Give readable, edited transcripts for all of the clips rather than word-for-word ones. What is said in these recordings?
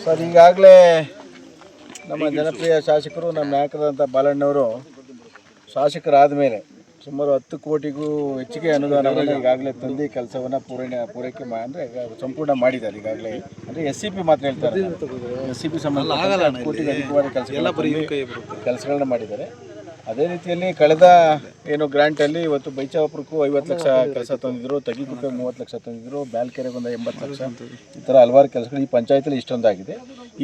Sir, ಈಗಾಗಲೇ ನಮ್ಮ ಜನಪ್ರಿಯ ಶಾಸಕರು ನಮ್ಮ ನಾಯಕರಾದಂಥ ಬಾಲಣ್ಣವರು ಶಾಸಕರಾದ ಮೇಲೆ ಸುಮಾರು 10 ಕೋಟಿಗೂ ಹೆಚ್ಚಿಗೆ ಅನುದಾನವನ್ನು ಈಗಾಗಲೇ ತಂದು ಕೆಲಸವನ್ನು ಪೂರೈಕೆ ಅಂದರೆ ಸಂಪೂರ್ಣ ಮಾಡಿದ್ದಾರೆ. ಈಗಾಗಲೇ ಅಂದರೆ SCP ಮಾತ್ರ ಹೇಳ್ತಾರೆ, SCP ಸಂಬಂಧ 10 ಕೋಟಿಗೆ ಅಧಿಕವಾದ ಕೆಲಸಗಳನ್ನ ಮಾಡಿದ್ದಾರೆ. ಅದೇ ರೀತಿಯಲ್ಲಿ ಕಳೆದ ಗ್ರಾಂಟಲ್ಲಿ ಇವತ್ತು ಬೈಚಾಪುರಕ್ಕೂ 50 ಲಕ್ಷ ಕೆಲಸ ತಂದಿದ್ರು, ತಗಿಗುಪ್ಪೆ 30 ಲಕ್ಷ ತಂದಿದ್ರು, ಬ್ಯಾಲ್ಕೆರೆಗೆ ಒಂದು 80 ಲಕ್ಷ, ಈ ಥರ ಹಲವಾರು ಕೆಲಸಗಳು ಈ ಪಂಚಾಯತಲ್ಲಿ ಇಷ್ಟೊಂದಾಗಿದೆ.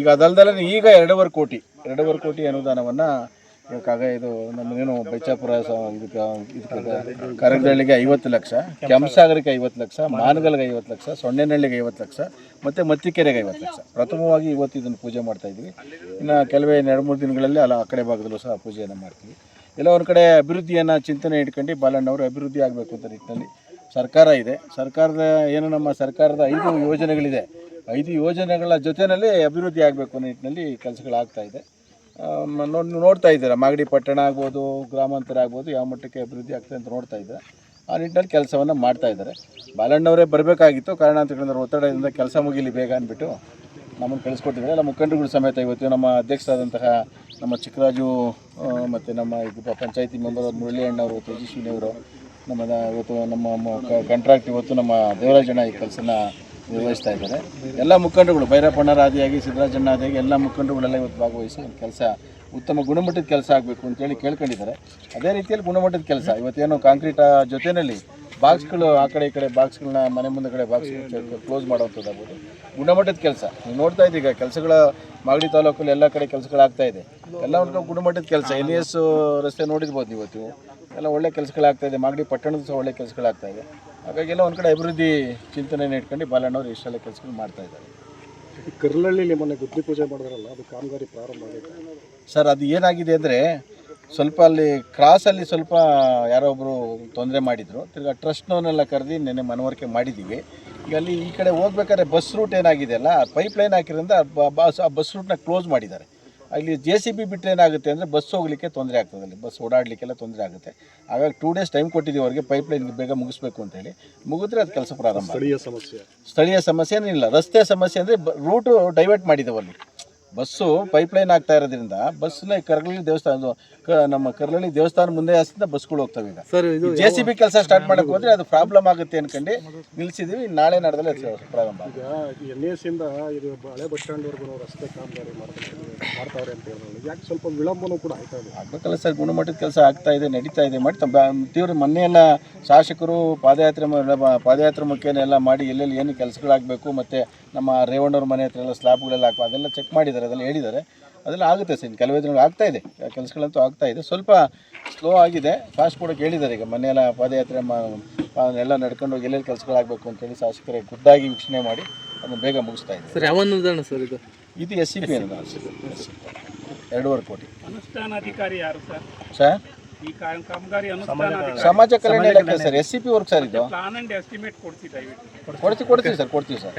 ಈಗ ಅದಲ್ಲದೆ ಈಗ 2.5 ಕೋಟಿ ಅನುದಾನವನ್ನು ಇದು ನಮ್ಮದೇನು ಬೈಚಾಪುರ ಇದಕ್ಕೆ ಕರಗದಳ್ಳಿಗೆ 50 ಲಕ್ಷ, ಕೆಂಸಾಗರಕ್ಕೆ 50 ಲಕ್ಷ, ಮಾನಗಲ್ಗೆ 50 ಲಕ್ಷ, ಸೊನ್ನೆನಹಳ್ಳಿಗೆ 50 ಲಕ್ಷ ಮತ್ತು ಮತ್ತಿಕೆರೆಗೆ 50 ಲಕ್ಷ ಪ್ರಥಮವಾಗಿ ಇವತ್ತು ಇದನ್ನು ಪೂಜೆ ಮಾಡ್ತಾಯಿದ್ವಿ. ಇನ್ನು ಕೆಲವೇ 2-3 ದಿನಗಳಲ್ಲಿ ಆ ಕಡೆ ಭಾಗದಲ್ಲೂ ಸಹ ಪೂಜೆಯನ್ನು ಮಾಡ್ತೀವಿ. ಎಲ್ಲ ಒಂದು ಕಡೆ ಅಭಿವೃದ್ಧಿಯನ್ನು ಚಿಂತನೆ ಇಟ್ಕೊಂಡು ಬಾಲಣ್ಣವರು ಅಭಿವೃದ್ಧಿ ಆಗಬೇಕು ಅಂತ ನಿಟ್ಟಿನಲ್ಲಿ ಸರ್ಕಾರ ಇದೆ. ಸರ್ಕಾರದ ನಮ್ಮ ಸರ್ಕಾರದ 5 ಯೋಜನೆಗಳಿದೆ. 5 ಯೋಜನೆಗಳ ಜೊತೆಯಲ್ಲಿ ಅಭಿವೃದ್ಧಿ ಆಗಬೇಕು ಅನ್ನೋ ನಿಟ್ಟಿನಲ್ಲಿ ಕೆಲಸಗಳಾಗ್ತಾ ಇದೆ. ನೋಡ್ತಾ ಇದ್ದೀರಾ, ಮಾಗಡಿ ಪಟ್ಟಣ ಆಗ್ಬೋದು, ಗ್ರಾಮಾಂತರ ಆಗ್ಬೋದು, ಯಾವ ಮಟ್ಟಕ್ಕೆ ಅಭಿವೃದ್ಧಿ ಆಗ್ತದೆ ಅಂತ ನೋಡ್ತಾ ಇದ್ದಾರೆ. ಆ ನಿಟ್ಟಿನಲ್ಲಿ ಕೆಲಸವನ್ನು ಮಾಡ್ತಾ ಇದ್ದಾರೆ. ಬಾಲಣ್ಣವರೇ ಬರಬೇಕಾಗಿತ್ತು, ಕಾರಣಾಂತರಗಳಿಂದ ಒತ್ತಡದಿಂದ ಕೆಲಸ ಮುಗಿಲಿ ಬೇಗ ಅಂದ್ಬಿಟ್ಟು ನಮ್ಮನ್ನು ಕಳಿಸ್ಕೊಟ್ಟಿದ್ದಾರೆ. ಎಲ್ಲ ಮುಖಂಡರುಗಳು ಸಮೇತ ಇವತ್ತು ನಮ್ಮ ಅಧ್ಯಕ್ಷರಾದಂತಹ ನಮ್ಮ ಚಿಕ್ಕರಾಜು ಮತ್ತು ನಮ್ಮ ಪಂಚಾಯತಿ ಮೆಂಬರ್ ಮುರಳಿ ಅಣ್ಣವರು, ತೇಜಸ್ವಿನಿಯವರು, ಇವತ್ತು ನಮ್ಮ ಕಾಂಟ್ರಾಕ್ಟ್ ಇವತ್ತು ನಮ್ಮ ದೇವರಾಜಣ್ಣ ಈ ಕೆಲಸನ ನಿರ್ವಹಿಸ್ತಾ ಇದ್ದಾರೆ. ಎಲ್ಲ ಮುಖಂಡರುಗಳು ಭೈರಪ್ಪಣ್ಣರ ಆದಿಯಾಗಿ ಸಿದ್ದರಾಜಣ್ಣ ಆದಿಯಾಗಿ ಎಲ್ಲ ಮುಖಂಡರುಗಳೆಲ್ಲ ಇವತ್ತು ಭಾಗವಹಿಸಿ ಒಂದು ಕೆಲಸ ಉತ್ತಮ ಗುಣಮಟ್ಟದ ಕೆಲಸ ಆಗಬೇಕು ಅಂತೇಳಿ ಕೇಳ್ಕೊಂಡಿದ್ದಾರೆ. ಅದೇ ರೀತಿಯಲ್ಲಿ ಗುಣಮಟ್ಟದ ಕೆಲಸ ಇವತ್ತೇನು ಕಾಂಕ್ರೀಟ್ ಜೊತೆಯಲ್ಲಿ ಬಾಕ್ಸ್ಗಳು ಆ ಕಡೆ ಈ ಕಡೆ ಬಾಕ್ಸ್ಗಳನ್ನ ಮನೆ ಮುಂದೆ ಕಡೆ ಬಾಕ್ಸ್ ಕ್ಲೋಸ್ ಮಾಡೋವಂಥದ್ದಾಗ್ಬೋದು, ಗುಣಮಟ್ಟದ ಕೆಲಸ ನೀವು ನೋಡ್ತಾ ಇದ್ದೀಗ ಕೆಲಸಗಳ ಮಾಗಡಿ ತಾಲೂಕಲ್ಲಿ ಎಲ್ಲ ಕಡೆ ಕೆಲಸಗಳಾಗ್ತಾ ಇದೆ. ಎಲ್ಲ ಒಂದು ಗುಣಮಟ್ಟದ ಕೆಲಸ. NES ರಸ್ತೆ ನೋಡಿರ್ಬೋದು ಇವತ್ತು, ಎಲ್ಲ ಒಳ್ಳೆ ಕೆಲಸಗಳಾಗ್ತಾಯಿದೆ. ಮಾಗಡಿ ಪಟ್ಟಣದ ಸಹ ಒಳ್ಳೆ ಕೆಲಸಗಳಾಗ್ತಾಯಿದೆ. ಹಾಗಾಗಿ ಎಲ್ಲ ಒಂದು ಕಡೆ ಅಭಿವೃದ್ಧಿ ಚಿಂತನೆಯನ್ನು ಇಟ್ಕೊಂಡು ಬಾಲಣ್ಣವರು ಇಷ್ಟೆಲ್ಲ ಕೆಲಸಗಳು ಮಾಡ್ತಾ ಇದ್ದಾರೆ. ಕರ್ಲಳ್ಳಿಲಿ ಮೊನ್ನೆ ಗುದ್ದಿ ಪೂಜೆ ಮಾಡಿದ್ರಲ್ಲ, ಅದು ಕಾಮಗಾರಿ ಪ್ರಾರಂಭ ಆಗಿದೆ ಸರ್. ಅದು ಏನಾಗಿದೆ ಅಂದರೆ ಸ್ವಲ್ಪ ಅಲ್ಲಿ ಕ್ರಾಸಲ್ಲಿ ಸ್ವಲ್ಪ ಯಾರೊಬ್ಬರು ತೊಂದರೆ ಮಾಡಿದರು. ತಿರ್ಗಿ ಟ್ರಸ್ಟ್ನವನ್ನೆಲ್ಲ ಕರೆದು ನೆನ್ನೆ ಮನವರಿಕೆ ಮಾಡಿದ್ದೀವಿ. ಈಗ ಅಲ್ಲಿ ಈ ಕಡೆ ಹೋಗ್ಬೇಕಾದ್ರೆ ಬಸ್ ರೂಟ್ ಏನಾಗಿದೆ ಅಲ್ಲ, ಪೈಪ್ ಲೈನ್ ಹಾಕಿರೋದ್ರಿಂದ ಆ ಬಸ್ ರೂಟ್ನ ಕ್ಲೋಸ್ ಮಾಡಿದ್ದಾರೆ. ಅಲ್ಲಿ JCB ಬಿಟ್ಟರೆ ಏನಾಗುತ್ತೆ ಅಂದರೆ ಬಸ್ ಹೋಗಲಿಕ್ಕೆ ತೊಂದರೆ ಆಗ್ತದೆ, ಅಲ್ಲಿ ಬಸ್ ಓಡಾಡಲಿಕ್ಕೆಲ್ಲ ತೊಂದರೆ ಆಗುತ್ತೆ. ಹಾಗಾಗಿ 2 ಡೇಸ್ ಟೈಮ್ ಕೊಟ್ಟಿದ್ದೀವಿ ಅವ್ರಿಗೆ, ಪೈಪ್ ಲೈನ್ ಬೇಗ ಮುಗಿಸ್ಬೇಕು ಅಂತೇಳಿ. ಮುಗಿದ್ರೆ ಅದು ಕೆಲಸ ಪ್ರಾರಂಭ. ಸ್ಥಳೀಯ ಸಮಸ್ಯೆ ಏನಿಲ್ಲ, ರಸ್ತೆ ಸಮಸ್ಯೆ ಅಂದರೆ ರೂಟು ಡೈವರ್ಟ್ ಮಾಡಿದ್ದೇವೆ. ಅಲ್ಲಿ ಬಸ್ಸು ಪೈಪ್ ಲೈನ್ ಆಗ್ತಾ ಇರೋದ್ರಿಂದ ಬಸ್ನ ಕರ್ಲಳ್ಳಿ ದೇವಸ್ಥಾನ ನಮ್ಮ ಕರ್ಲಳ್ಳಿ ದೇವಸ್ಥಾನ ಮುಂದೆ ಹಸ್ತಿಂದ ಬಸ್ಗಳು ಹೋಗ್ತವೆ. ಈಗ JCB ಕೆಲಸ ಸ್ಟಾರ್ಟ್ ಮಾಡೋಕ್ಕೆ ಹೋದರೆ ಅದು ಪ್ರಾಬ್ಲಮ್ ಆಗುತ್ತೆ ಅಂದ್ಕೊಂಡು ನಿಲ್ಲಿಸಿದ್ದೀವಿ. ನಾಳೆ ನಾಡ್ದಲ್ಲೇ ಪ್ರಾರಂಭ. ಈಗ NES ಇಂದ ಇದು ಹಳೆ ಬಸ್ ಸ್ಟ್ಯಾಂಡ್ವರೆಗೂ ರಸ್ತೆ ಕಾಮಗಾರಿ ಮಾಡ್ತಾವ್ರೆ ಅಂತ ಹೇಳಿದ್ರು. ಯಾಕೆ ಸ್ವಲ್ಪ ವಿಳಂಬನೂ ಕೂಡ ಆಯ್ತಾ ಇದೆ? ಆಗಬೇಕಲ್ಲ ಸರ್, ಗುಣಮಟ್ಟದ ಕೆಲಸ ಆಗ್ತಾ ಇದೆ, ನಡೀತಾ ಇದೆ. ತೀವ್ರ ಮೊನ್ನೆಯೆಲ್ಲ ಶಾಸಕರು ಪಾದಯಾತ್ರೆ ಮುಖೇನ ಎಲ್ಲ ಮಾಡಿ ಎಲ್ಲೆಲ್ಲಿ ಏನು ಕೆಲಸಗಳಾಗಬೇಕು ಮತ್ತು ನಮ್ಮ ರೇವಣ್ಣವ್ರ ಮನೆ ಹತ್ರ ಎಲ್ಲ ಸ್ಲ್ಯಾಬ್ಗಳೆಲ್ಲ ಹಾಕೋ ಅದೆಲ್ಲ ಚೆಕ್ ಮಾಡಿದ್ದಾರೆ, ಅದೆಲ್ಲ ಹೇಳಿದ್ದಾರೆ. ಅದೆಲ್ಲ ಆಗುತ್ತೆ ಸರ್, ಕೆಲವೇ ದಿನಗಳು ಆಗ್ತಾಯಿದೆ, ಕೆಲಸಗಳಂತೂ ಆಗ್ತಾಯಿದೆ. ಸ್ವಲ್ಪ ಸ್ಲೋ ಆಗಿದೆ, ಫಾಸ್ಟ್ ಕೊಡೋಕ್ಕೆ ಹೇಳಿದ್ದಾರೆ. ಈಗ ಮನೆಯೆಲ್ಲ ಪಾದಯಾತ್ರೆ ಎಲ್ಲ ನಡ್ಕೊಂಡು ಹೋಗಿ ಎಲ್ಲೆಲ್ಲಿ ಕೆಲಸಗಳಾಗಬೇಕು ಅಂತೇಳಿ ಶಾಸಕರೇ ಖುದ್ದಾಗಿ ವೀಕ್ಷಣೆ ಮಾಡಿ ಅದನ್ನು ಬೇಗ ಮುಗಿಸ್ತಾ ಇದೆ ಸರ್. ಯಾವ ಅನುದಾನ ಸರ್ ಇದು? ಇದು SCP ಅನುದಾನ, 2.5 ಕೋಟಿ. ಅನುಷ್ಠಾನಾಧಿಕಾರಿ ಯಾರು ಸರ್? ಸರ್, ಈ ಕಾಮಗಾರಿ ಸಮಾಜ ಕಲ್ಯಾಣ ಇಲಾಖೆ ಸರ್, SCP ವರ್ಕ್ ಸರ್ ಇದು. ಪ್ಲಾನ್ ಅಂಡ್ ಎಸ್ಟಿಮೇಟ್ ಕೊಡ್ತೀವಿ ಕೊಡ್ತೀವಿ ಸರ್, ಕೊಡ್ತೀವಿ ಸರ್.